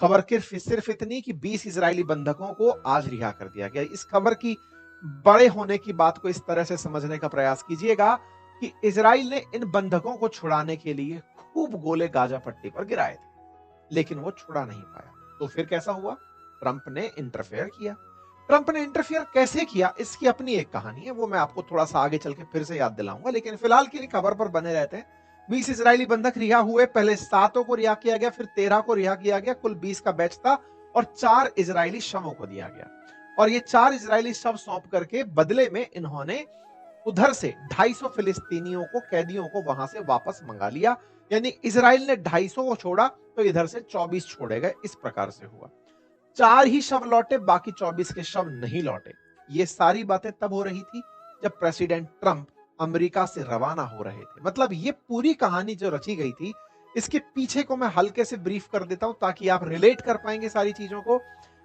खबर के सिर्फ इतनी कि 20 इजरायली बंधकों को आज रिहा कर दिया गया। इस खबर की बड़े होने की बात को इस तरह से समझने का प्रयास कीजिएगा कि इजराइल ने इन बंधकों को छुड़ाने के लिए खूब गोले गाजा पट्टी पर गिराए थे, लेकिन वो छुड़ा नहीं पाया। तो फिर कैसा हुआ? ट्रंप ने इंटरफेयर किया। ट्रंप ने इंटरफेयर कैसे किया, इसकी अपनी एक कहानी है, वो मैं आपको थोड़ा सा आगे चल के फिर से याद दिलाऊंगा, लेकिन फिलहाल के लिए खबर पर बने रहते हैं। 20 इजरायली बंधक रिहा हुए। पहले 7 को रिहा किया गया, फिर 13 को रिहा किया गया। कुल 20 का बैच था और 4 इजरायली शवों को दिया गया। और ये 4 इजरायली शव सौंप करके बदले में इन्होंने उधर से 250 फिलिस्तीनियों को, कैदियों को वहां से वापस मंगा लिया। यानी इजराइल ने 250 को छोड़ा तो इधर से 24 छोड़े गए। इस प्रकार से हुआ। 4 ही शव लौटे, बाकी 24 के शव नहीं लौटे। ये सारी बातें तब हो रही थी जब प्रेसिडेंट ट्रंप अमेरिका से रवाना हो रहे थे। मतलब ये पूरी कहानी जो रची गई थी, इसके पीछे को मैं हल्के से ब्रीफ कर देता हूं ताकि आप रिलेट कर पाएंगे सारी चीजों को।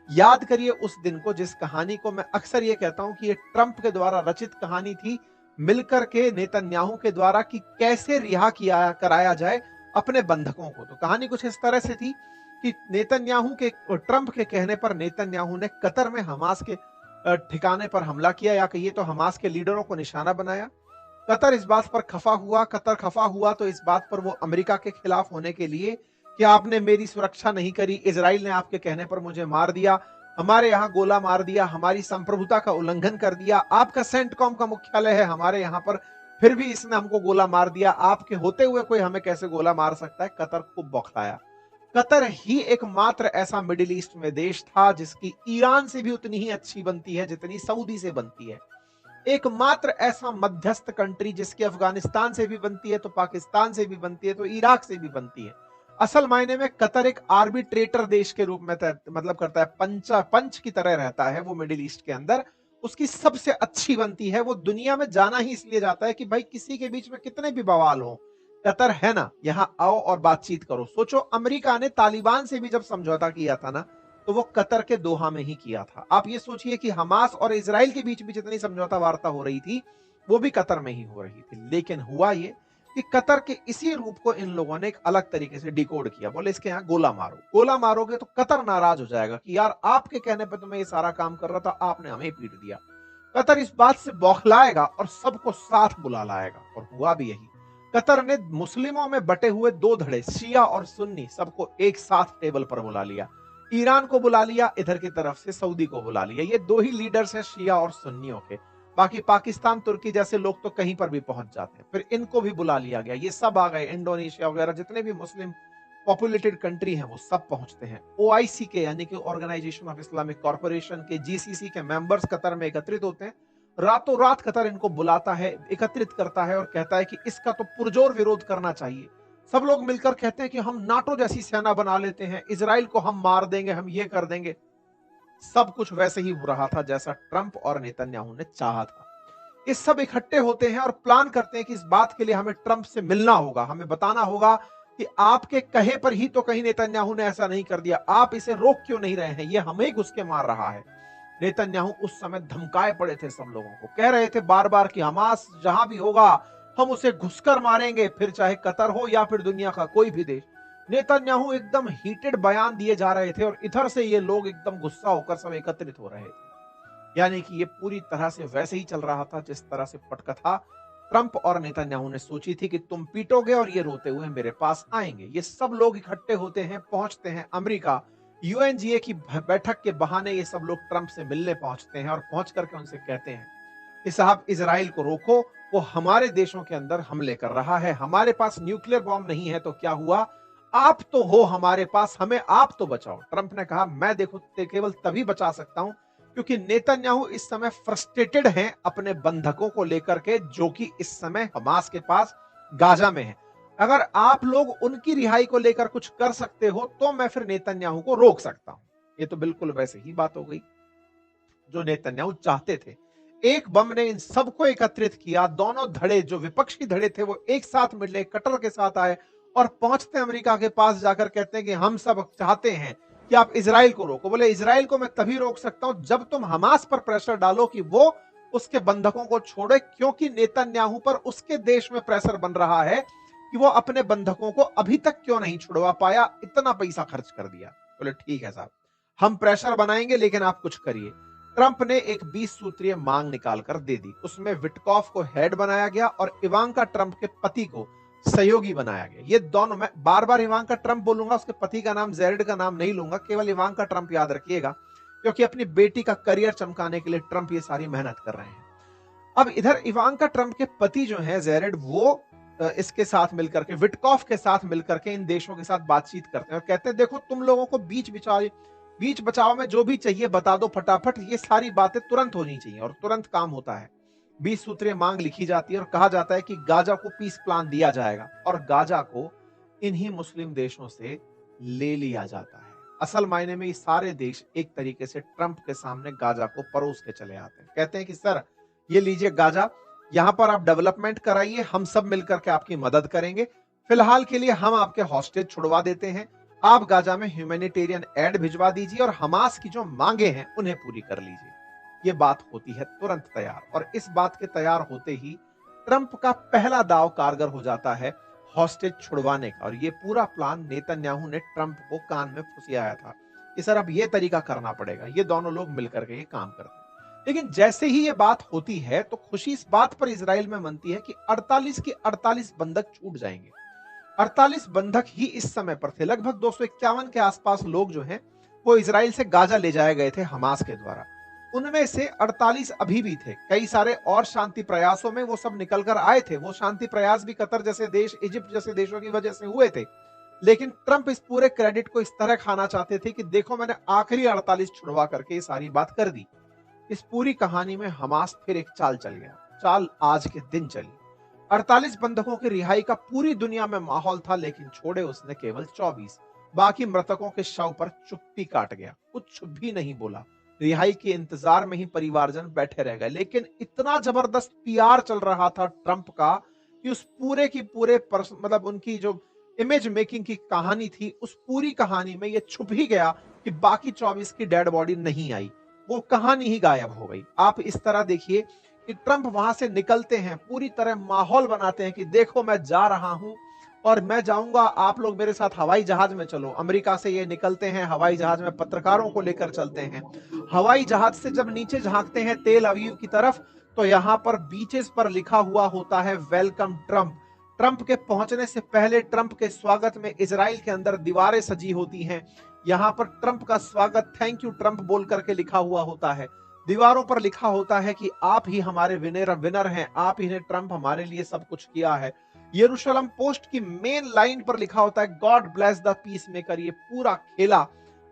याद करिए उस दिन को, जिस कहानी को मैं अक्सर ये कहता हूं कि ये ट्रंप के द्वारा रचित कहानी थी, मिलकर के नेतन्याहू के द्वारा, कि कैसे रिहा किया कराया जाए अपने बंधकों को। तो कहानी कुछ इस तरह से थी कि नेतन्याहू के, ट्रंप के कहने पर नेतन्याहू ने कतर में हमास के ठिकाने पर हमला किया, या कहिए तो हमास के लीडरों को निशाना बनाया। कतर इस बात पर खफा हुआ। कतर खफा हुआ तो इस बात पर वो अमेरिका के खिलाफ होने के लिए कि आपने मेरी सुरक्षा नहीं करी, इजराइल ने आपके कहने पर मुझे मार दिया, हमारे यहां गोला मार दिया, हमारी संप्रभुता का उल्लंघन कर दिया, आपका सेंटकॉम का मुख्यालय है हमारे यहां पर, फिर भी इसने हमको गोला मार दिया, आपके होते हुए कोई हमें कैसे गोला मार सकता है। कतर खूब बौखलाया। कतर ही एकमात्र ऐसा मिडिल ईस्ट में देश था जिसकी ईरान से भी उतनी ही अच्छी बनती है जितनी सऊदी से बनती है। एकमात्र ऐसा मध्यस्थ कंट्री जिसकी अफगानिस्तान से भी बनती है, तो पाकिस्तान से भी बनती है, तो इराक से भी बनती है। असल मायने में कतर एक आर्बिट्रेटर देश के रूप में मतलब करता है, पंच की तरह रहता है वो मिडिल ईस्ट के अंदर। उसकी सबसे अच्छी बनती है। वो दुनिया में जाना ही इसलिए जाता है कि भाई किसी के बीच में कितने भी बवाल हो, कतर है ना, यहां आओ और बातचीत करो। सोचो अमेरिका ने तालिबान से भी जब समझौता किया था ना, तो वो कतर के दोहा में ही किया था। आप ये सोचिए कि हमास और इजराइल के बीच भी जितनी समझौता वार्ता हो रही थी, वो भी कतर में ही हो रही थी। लेकिन हुआ ये कि कतर के इसी रूप को इन लोगों ने एक अलग तरीके से डिकोड किया। बोले इसके यहाँ गोला मारो, गोला मारोगे तो कतर नाराज हो जाएगा कि यार आपके कहने पर तो मैं ये सारा काम कर रहा था, आपने हमें पीट दिया। कतर इस बात से बौखलाएगा और सबको साथ बुला लाएगा। और हुआ भी यही। कतर ने मुस्लिमों में बटे हुए 2 धड़े, शिया और सुन्नी, सबको एक साथ टेबल पर बुला लिया। ईरान को बुला लिया, इधर की तरफ से सऊदी को बुला लिया। ये 2 ही लीडर्स हैं शिया और सुन्नियों के। बाकी पाकिस्तान, तुर्की जैसे लोग तो कहीं पर भी पहुंच जाते हैं। फिर इनको भी बुला लिया गया। ये सब आ गए, इंडोनेशिया वगैरह जितने भी मुस्लिम पॉपुलेटेड कंट्री हैं वो सब पहुंचते हैं। ओआईसी के यानी कि ऑर्गेनाइजेशन ऑफ इस्लामिक कॉर्पोरेशन के, जीसीसी के मेंबर्स कतर में एकत्रित होते हैं। रातों रात कतर इनको बुलाता है, एकत्रित करता है और कहता है कि इसका तो पुरजोर विरोध करना चाहिए। सब लोग मिलकर कहते हैं कि हम नाटो जैसी सेना बना लेते हैं, इजराइल को हम मार देंगे, हम ये कर देंगे। सब कुछ वैसे ही हो रहा था जैसा ट्रंप और नेतन्याहू ने चाहा था। ये सब इकट्ठे होते हैं और प्लान करते हैं कि इस बात के लिए हमें ट्रंप से मिलना होगा, हमें बताना होगा कि आपके कहे पर ही तो कहीं नेतन्याहू ने ऐसा नहीं कर दिया, आप इसे रोक क्यों नहीं रहे हैं, ये हमें घुस के मार रहा है। नेतन्याहू उस समय धमकाए पड़े थे सब लोगों को, कह रहे थे बार बार कि हमास जहां भी होगा हम उसे घुसकर मारेंगे, फिर चाहे कतर हो या फिर दुनिया का कोई भी देश। नेतन्याहू एकदम हीटेड बयान दिए जा रहे थे और इधर से ये लोग एकदम गुस्सा होकर सब एकत्रित हो रहे थे। यानी कि ये पूरी तरह से वैसे ही चल रहा था जिस तरह से पटकथा ट्रंप और नेतन्याहू ने सोची थी कि तुम पीटोगे और ये रोते हुए मेरे पास आएंगे। ये सब लोग इकट्ठे होते हैं, पहुंचते हैं अमेरिका। यूएनजीए की बैठक के बहाने ये सब लोग ट्रंप से मिलने पहुंचते हैं और पहुंच करके उनसे कहते हैं कि साहब इजराइल को रोको, वो हमारे देशों के अंदर हमले कर रहा है, हमारे पास न्यूक्लियर बॉम्ब नहीं है तो क्या हुआ, आप तो हो हमारे पास, हमें आप तो बचाओ। ट्रंप ने कहा मैं देखो केवल तभी बचा सकता हूं क्योंकि नेतन्याहू इस समय फ्रस्ट्रेटेड हैं अपने बंधकों को लेकर के, जो कि इस समय हमास के पास गाजा में है। अगर आप लोग उनकी रिहाई को लेकर कुछ कर सकते हो तो मैं फिर नेतन्याहू को रोक सकता हूं। ये तो बिल्कुल वैसे ही बात हो गई जो नेतन्याहू चाहते थे। एक बम ने इन सबको एकत्रित किया। दोनों धड़े, जो विपक्षी धड़े थे, वो एक साथ मिले, कटर के साथ आए और पहुंचते अमेरिका के पास जाकर कहते हैं कि हम सब चाहते हैं कि आप इजराइल को रोको। बोले इजराइल को मैं तभी रोक सकता हूं जब तुम हमास पर प्रेशर डालो कि वो उसके बंधकों को छोड़े, क्योंकि नेतन्याहू पर उसके देश में प्रेशर बन रहा है कि वो अपने बंधकों को अभी तक क्यों नहीं छुड़वा पाया, इतना पैसा खर्च कर दिया। बोले ठीक है साहब, हम प्रेशर बनाएंगे लेकिन आप कुछ करिए। ट्रंप ने एक 20 सूत्रीय मांग निकालकर दे दी। उसमें विटकॉफ को हेड बनाया गया और इवांका ट्रंप के पति को सहयोगी बनाया गया। ये दोनों, मैं बार बार इवांका ट्रंप बोलूंगा, उसके पति का नाम जेरेड का नाम नहीं लूंगा, केवल इवांका ट्रंप याद रखिएगा, क्योंकि अपनी बेटी का करियर चमकाने के लिए ट्रंप ये सारी मेहनत कर रहे हैं। अब इधर इवांका ट्रंप के पति जो हैं जेरेड, वो इसके साथ मिलकर के, विटकॉफ के साथ मिलकर के इन देशों के साथ बातचीत करते हैं और कहते हैं देखो तुम लोगों को बीच बचाव में जो भी चाहिए बता दो फटाफट, ये सारी बातें तुरंत होनी चाहिए और तुरंत काम होता है। 20 सूत्रीय मांग लिखी जाती है और कहा जाता है कि गाजा को पीस प्लान दिया जाएगा और गाजा को इन्हीं मुस्लिम देशों से ले लिया जाता है। असल मायने में ये सारे देश एक तरीके से ट्रंप के सामने गाजा को परोस के चले आते हैं, कहते हैं कि सर ये लीजिए गाजा, यहां पर आप डेवलपमेंट कराइए, हम सब मिलकर के आपकी मदद करेंगे, फिलहाल के लिए हम आपके हॉस्टेज छुड़वा देते हैं, आप गाजा में ह्यूमैनिटेरियन एड भिजवा दीजिए और हमास की जो मांगे हैं उन्हें पूरी कर लीजिए। ये बात होती है तुरंत तैयार, और इस बात के तैयार होते ही ट्रंप का पहला दांव कारगर हो जाता है हॉस्टेज छुड़वाने का। और ये पूरा प्लान नेतन्याहू ने ट्रंप को कान में फुसियाया था कि सर अब ये तरीका करना पड़ेगा। ये दोनों लोग मिलकर के ये काम करते हैं। लेकिन जैसे ही ये बात होती है तो खुशी इस बात पर इजराइल में मनती है कि 48 के 48 बंधक छूट जाएंगे। 48 बंधक ही इस समय पर थे। लगभग 251 के आसपास लोग जो हैं वो इजराइल से गाजा ले जाए गए थे हमास के द्वारा। उनमें से 48 अभी भी थे। कई सारे और शांति प्रयासों में वो सब निकल कर आए थे। वो शांति प्रयास भी कतर जैसे देश, इजिप्ट जैसे देशों की वजह से हुए थे। लेकिन ट्रंप इस पूरे क्रेडिट को इस तरह खाना चाहते थे कि देखो मैंने आखिरी 48 छुड़वा करके ये सारी बात कर दी। इस पूरी कहानी में हमास फिर एक चाल चल गया। चाल आज के दिन चली। 48 बंधकों की रिहाई का पूरी दुनिया में माहौल था, लेकिन छोड़े उसने केवल 24। बाकी मृतकों के शव पर चुप्पी काट गया, कुछ भी नहीं बोला। रिहाई के इंतजार में ही परिवारजन बैठे रह गए। लेकिन इतना जबरदस्त पीआर चल रहा था ट्रंप का कि उस पूरे की पूरे मतलब उनकी जो इमेज मेकिंग की कहानी थी, उस पूरी कहानी में ये छुप ही गया कि बाकी 24 की डेड बॉडी नहीं आई। वो कहानी ही गायब हो गई। आप इस तरह देखिए कि ट्रंप वहां से निकलते हैं, पूरी तरह माहौल बनाते हैं कि देखो मैं जा रहा हूं और मैं जाऊंगा, आप लोग मेरे साथ हवाई जहाज में चलो। अमेरिका से ये निकलते हैं हवाई जहाज में, पत्रकारों को लेकर चलते हैं। हवाई जहाज से जब नीचे झांकते हैं तेल अवीव की तरफ, तो यहां पर बीचेस पर लिखा हुआ होता है वेलकम ट्रंप। ट्रंप के पहुंचने से पहले ट्रंप के स्वागत में इजराइल के अंदर दीवारें सजी होती हैं। यहां पर ट्रंप का स्वागत थैंक यू ट्रंप बोल करके लिखा हुआ होता है। दीवारों पर लिखा होता है कि आप ही हमारे विनर हैं, आप ही ने ट्रंप हमारे लिए सब कुछ किया है। यरूशलेम पोस्ट की मेन लाइन पर लिखा होता है God bless the peace maker. ये पूरा खेला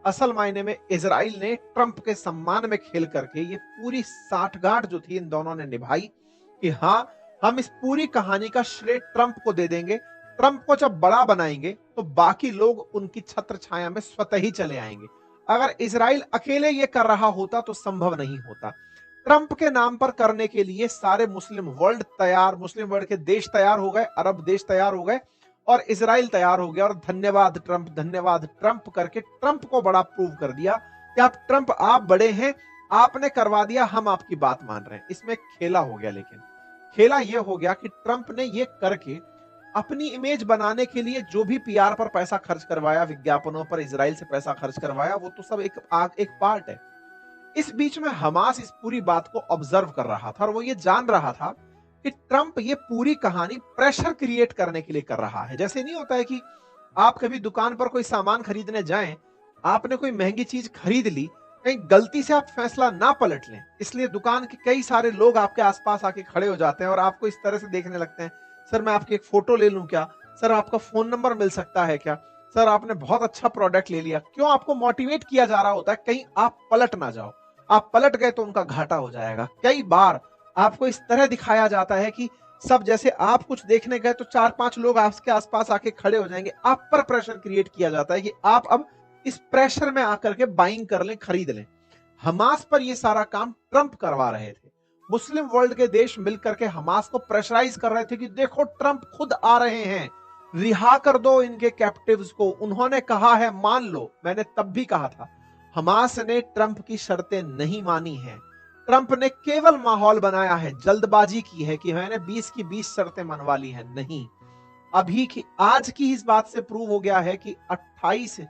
असल मायने में इजराइल ने ट्रंप के सम्मान में खेल करके ये पूरी साठगांठ जो थी इन दोनों ने निभाई कि हाँ हम इस पूरी कहानी का श्रेय ट्रंप को दे देंगे। ट्रंप को जब बड़ा बनाएंगे तो बाकी लोग उनकी छत्र छाया में स्वतः ही चले आएंगे। अगर इजराइल अकेले ये कर रहा होता तो संभव नहीं होता। ट्रंप के नाम पर करने के लिए सारे मुस्लिम वर्ल्ड तैयार, मुस्लिम वर्ल्ड के देश तैयार हो गए, अरब देश तैयार हो गए और इजराइल तैयार हो गया। और धन्यवाद ट्रंप करके ट्रंप को बड़ा प्रूव कर दिया कि आप ट्रंप, आप बड़े हैं, आपने करवा दिया, हम आपकी बात मान रहे हैं। इसमें खेला हो गया। लेकिन खेला यह हो गया कि ट्रंप ने यह करके अपनी इमेज बनाने के लिए जो भी पीआर पर पैसा खर्च करवाया, विज्ञापनों पर इजराइल से पैसा खर्च करवाया, वो तो सब एक पार्ट है। इस बीच में हमास इस पूरी बात को ऑब्जर्व कर रहा था और वो ये जान रहा था कि ट्रंप ये पूरी कहानी प्रेशर क्रिएट करने के लिए कर रहा है। जैसे नहीं होता है कि आप कभी दुकान पर कोई सामान खरीदने जाएं, आपने कोई महंगी चीज खरीद ली, कहीं गलती से आप फैसला ना पलट लें, इसलिए दुकान के कई सारे लोग आपके आसपास आके खड़े हो जाते हैं और आपको इस तरह से देखने लगते हैं, सर मैं आपकी एक फोटो ले लूं क्या, सर आपका फोन नंबर मिल सकता है क्या, सर आपने बहुत अच्छा प्रोडक्ट ले लिया। क्यों? आपको मोटिवेट किया जा रहा होता है कहीं आप पलट ना जाओ। आप पलट गए तो उनका घाटा हो जाएगा। कई बार आपको इस तरह दिखाया जाता है कि सब जैसे आप कुछ देखने गए तो 4-5 लोग आपके आसपास आके खड़े हो जाएंगे। आप पर प्रेशर क्रिएट किया जाता है कि आप अब इस प्रेशर में आकर के बाइंग कर लें, खरीद लें। हमास पर यह सारा काम ट्रंप करवा रहे थे। मुस्लिम वर्ल्ड के देश मिलकर के हमास को प्रेशराइज कर रहे थे कि देखो ट्रंप खुद आ रहे हैं, रिहा कर दो इनके कैप्टिव्स को। उन्होंने कहा है मान लो। मैंने तब भी कहा था हमास ने ट्रंप की शर्तें नहीं मानी हैं। ट्रंप ने केवल माहौल बनाया है, जल्दबाजी की है कि मैंने 20 की 20 शर्तें मनवा ली हैं। नहीं, अभी की आज की इस बात से प्रूव हो गया है कि 28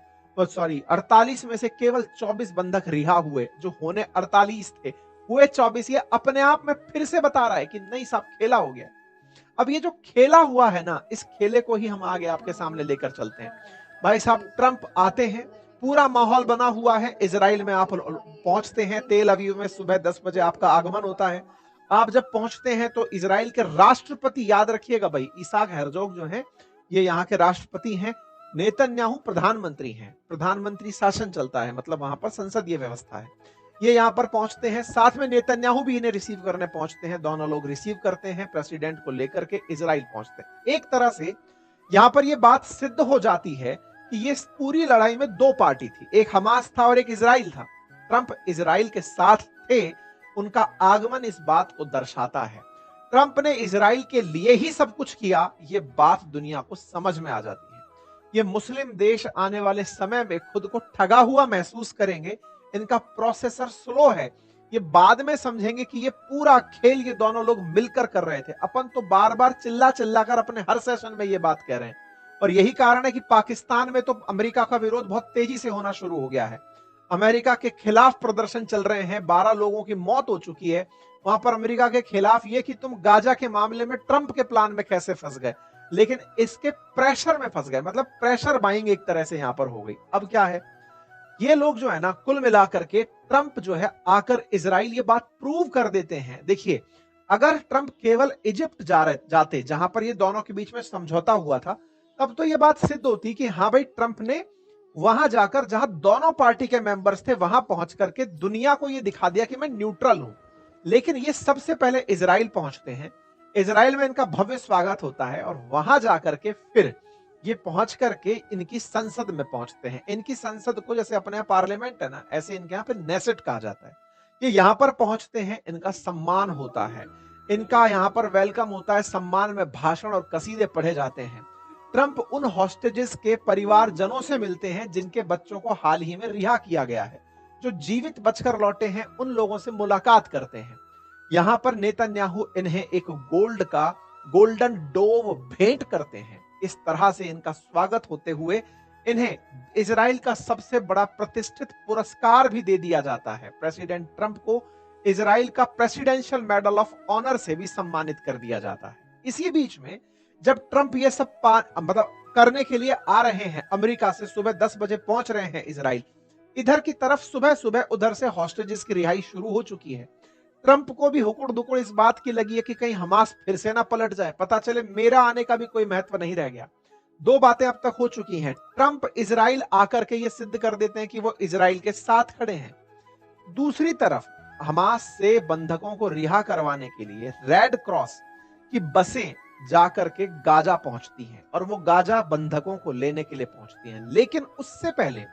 सॉरी 48 में से केवल 24 बंधक रिहा हुए, जो होने 48 थे, हुए 24। ये अपने आप में फिर से बता रहा है कि नहीं साहब, खेला हो गया। अब ये जो खेला हुआ है ना, इस खेले को ही हम आगे आपके सामने लेकर चलते हैं। भाई साहब, ट्रंप आते हैं, पूरा माहौल बना हुआ है। इजराइल में आप पहुंचते हैं, तेल अवीव में सुबह 10 बजे आपका आगमन होता है। आप जब पहुंचते हैं तो इजराइल के राष्ट्रपति, याद रखिएगा भाई, इसाक हेरजोग जो है, ये यहाँ के राष्ट्रपति हैं। नेतन्याहू प्रधानमंत्री हैं। प्रधानमंत्री शासन चलता है, मतलब वहां पर संसदीय व्यवस्था है। ये यहाँ पर पहुंचते हैं, साथ में नेतन्याहू भी इन्हें रिसीव करने पहुंचते हैं। दोनों लोग रिसीव करते हैं, प्रेसिडेंट को लेकर के इजराइल पहुंचते हैं। एक तरह से यहाँ पर यह बात सिद्ध हो जाती है कि ये पूरी लड़ाई में दो पार्टी थी, एक हमास था और एक इजराइल था। ट्रंप इजराइल के साथ थे, उनका आगमन इस बात को दर्शाता है। ट्रंप ने इजराइल के लिए ही सब कुछ किया, ये बात दुनिया को समझ में आ जाती है। ये मुस्लिम देश आने वाले समय में खुद को ठगा हुआ महसूस करेंगे। इनका प्रोसेसर स्लो है, ये बाद में समझेंगे कि ये पूरा खेल ये दोनों लोग मिलकर कर रहे थे। अपन तो बार बार चिल्ला चिल्ला कर अपने हर सेशन में ये बात कह रहे हैं, और यही कारण है कि पाकिस्तान में तो अमेरिका का विरोध बहुत तेजी से होना शुरू हो गया है। अमेरिका के खिलाफ प्रदर्शन चल रहे हैं, 12 लोगों की मौत हो चुकी है वहां पर अमेरिका के खिलाफ। ये कि तुम गाजा के मामले में ट्रंप के प्लान में कैसे फंस गए, लेकिन इसके प्रेशर में फंस गए, मतलब प्रेशर बाइंग एक तरह से यहां पर हो गई। अब क्या है, ये लोग जो है ना, कुल मिलाकर के ट्रंप जो है आकर इजराइल ये बात प्रूव कर देते हैं। देखिए, अगर ट्रंप केवल इजिप्ट जाते जहां पर ये दोनों के बीच में समझौता हुआ था, तब तो ये बात सिद्ध होती कि हाँ भाई, ट्रंप ने वहां जाकर जहां दोनों पार्टी के मेंबर्स थे वहां पहुंच करके दुनिया को ये दिखा दिया कि मैं न्यूट्रल हूं। लेकिन ये सबसे पहले इजराइल पहुंचते हैं, इजराइल में इनका भव्य स्वागत होता है, और वहां जाकर के फिर ये पहुंच करके इनकी संसद में पहुंचते हैं। इनकी संसद को जैसे अपने यहाँ पार्लियामेंट है ना, ऐसे इनके यहाँ पे नेसेट कहा जाता है। ये यहाँ पर पहुंचते हैं, इनका सम्मान होता है, इनका यहाँ पर वेलकम होता है, सम्मान में भाषण और कसीदे पढ़े जाते हैं। ट्रंप उन हॉस्टेजेस के परिवारजनों से मिलते हैं जिनके बच्चों को हाल ही में रिहा किया गया है, जो जीवित बचकर लौटे हैं, उन लोगों से मुलाकात करते हैं। यहां पर नेतन्याहू इन्हें एक गोल्डन डोव भेंट करते हैं। इस तरह से इनका स्वागत होते हुए इन्हें इजराइल का सबसे बड़ा प्रतिष्ठित पुरस्कार भी दे दिया जाता है। प्रेसिडेंट ट्रंप को इजराइल का प्रेसिडेंशियल मेडल ऑफ ऑनर से भी सम्मानित कर दिया जाता है। इसी बीच में जब ट्रंप ये सब मतलब करने के लिए आ रहे हैं, अमेरिका से सुबह 10 बजे पहुंच रहे हैं इजराइल, इधर की तरफ सुबह सुबह उधर से हॉस्टेजेस की रिहाई शुरू हो चुकी है। ट्रंप को भी हुकुड़ दुकुड़ इस बात की लगी है कि कहीं हमास फिर से ना पलट जाए, पता चले मेरा आने का भी कोई महत्व नहीं रह गया। दो बातें अब तक हो चुकी हैं। ट्रंप इजराइल आकर के ये सिद्ध कर देते हैं कि वो इजराइल के साथ खड़े हैं। दूसरी तरफ हमास से बंधकों को रिहा करवाने के लिए रेड क्रॉस की बसें जाकर के गाजा पहुंचती हैं, और वो गाजा बंधकों को लेने के लिए पहुंचती हैं। लेकिन उससे पहले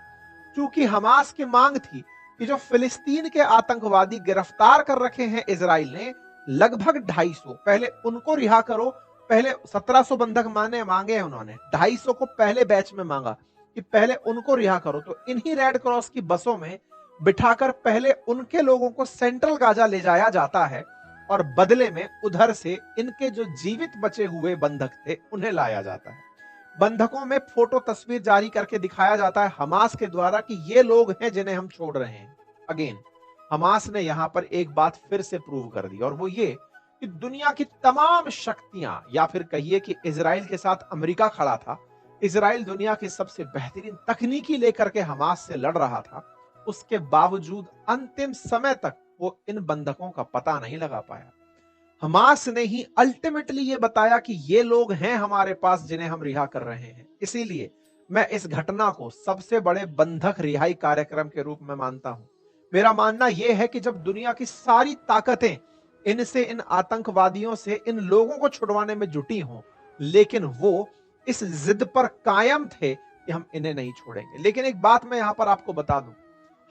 चूंकि हमास की मांग थी कि जो फिलिस्तीन के आतंकवादी गिरफ्तार कर रखे हैं इजराइल ने, लगभग 250, पहले उनको रिहा करो। पहले 1700 बंधक मांगे हैं उन्होंने, 250 को पहले बैच में मांगा कि पहले उनको रिहा करो। तो इन्हीं रेड क्रॉस की बसों में बिठाकर पहले उनके लोगों को सेंट्रल गाजा ले जाया जाता है, और बदले में उधर से इनके जो जीवित बचे हुए बंधक थे उन्हें लाया जाता है। बंधकों में फोटो तस्वीर जारी करके दिखाया जाता है हमास के द्वारा कि ये लोग हैं जिन्हें हम छोड़ रहे हैं। अगेन हमास ने यहां पर एक बात फिर से प्रूव कर दी, और वो ये कि दुनिया की तमाम शक्तियां, या फिर कहिए कि इजराइल के साथ अमेरिका खड़ा था, इजराइल दुनिया की सबसे बेहतरीन तकनीकी लेकर के हमास से लड़ रहा था, उसके बावजूद अंतिम समय तक वो इन बंधकों का पता नहीं लगा पाया। हमास ने ही अल्टीमेटली ये बताया कि ये लोग हैं हमारे पास जिन्हें हम रिहा कर रहे हैं। इसीलिए मैं इस घटना को सबसे बड़े बंधक रिहाई कार्यक्रम के रूप में मानता हूं। मेरा मानना यह है कि जब दुनिया की सारी ताकतें इनसे, इन आतंकवादियों से, इन लोगों को छुड़वाने में जुटी हों, लेकिन वो इस जिद पर कायम थे कि हम इन्हें नहीं छोड़ेंगे। लेकिन एक बात मैं यहां पर आपको बता दूं,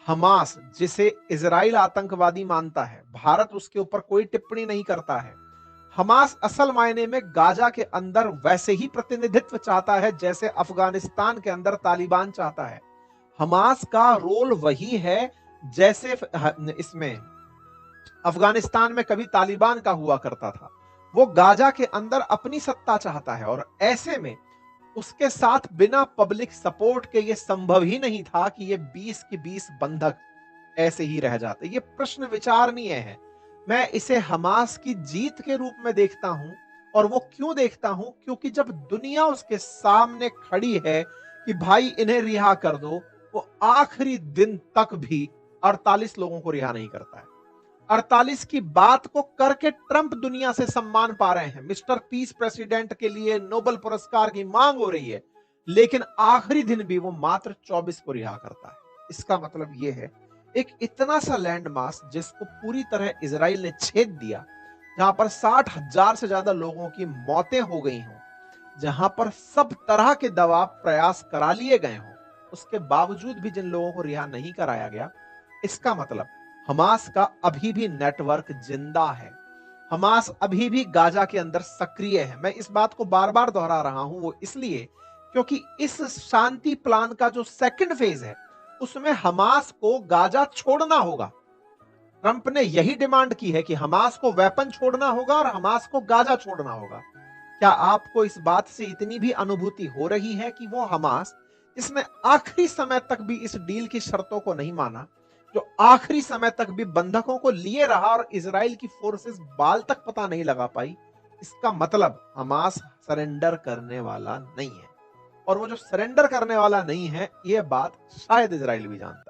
हमास जिसे इजराइल आतंकवादी मानता है, भारत उसके ऊपर कोई टिप्पणी नहीं करता है। हमास असल मायने में गाजा के अंदर वैसे ही प्रतिनिधित्व चाहता है जैसे अफगानिस्तान के अंदर तालिबान चाहता है। हमास का रोल वही है जैसे इसमें अफगानिस्तान में कभी तालिबान का हुआ करता था। वो गाजा के अंदर अपनी सत्ता चाहता है, और ऐसे में उसके साथ बिना पब्लिक सपोर्ट के ये संभव ही नहीं था कि ये 20 के 20 बंधक ऐसे ही रह जाते। ये प्रश्न विचारणीय है। मैं इसे हमास की जीत के रूप में देखता हूं। और वो क्यों देखता हूं? क्योंकि जब दुनिया उसके सामने खड़ी है कि भाई इन्हें रिहा कर दो, वो आखिरी दिन तक भी 48 लोगों को रिहा नहीं करता है। 48 की बात को करके ट्रंप दुनिया से सम्मान पा रहे हैं। मिस्टर पीस प्रेसिडेंट के लिए नोबेल पुरस्कार की मांग हो रही है, लेकिन आखिरी दिन भी वो मात्र 24 को रिहा करता है। इसका मतलब यह है, एक इतना सा लैंड मास जिसको पूरी तरह इजराइल ने छेद दिया, जहां पर 60,000 से ज्यादा लोगों की मौतें हो गई हों, जहां पर सब तरह के दबाव प्रयास करा लिए गए हों, उसके बावजूद भी जिन लोगों को रिहा नहीं कराया गया, इसका मतलब हमास का अभी भी नेटवर्क जिंदा है। हमास अभी भी गाजा के अंदर सक्रिय है। मैं इस बात को बार बार दोहरा रहा हूं, वो इसलिए क्योंकि इस शांति प्लान का जो सेकंड फेज है, उसमें हमास को गाजा छोड़ना होगा। ट्रंप ने यही डिमांड की है कि हमास को वेपन छोड़ना होगा और हमास को गाजा छोड़ना होगा। क्या आपको इस बात से इतनी भी अनुभूति हो रही है कि वो हमास, जिसने आखिरी समय तक भी इस डील की शर्तों को नहीं माना, जो आखिरी समय तक भी बंधकों को लिए रहा और इजराइल की फोर्सेस बाल तक पता नहीं लगा पाई, इसका मतलब हमास सरेंडर करने वाला नहीं है। और वो जो सरेंडर करने वाला नहीं है, यह बात शायद इजराइल भी जानता है।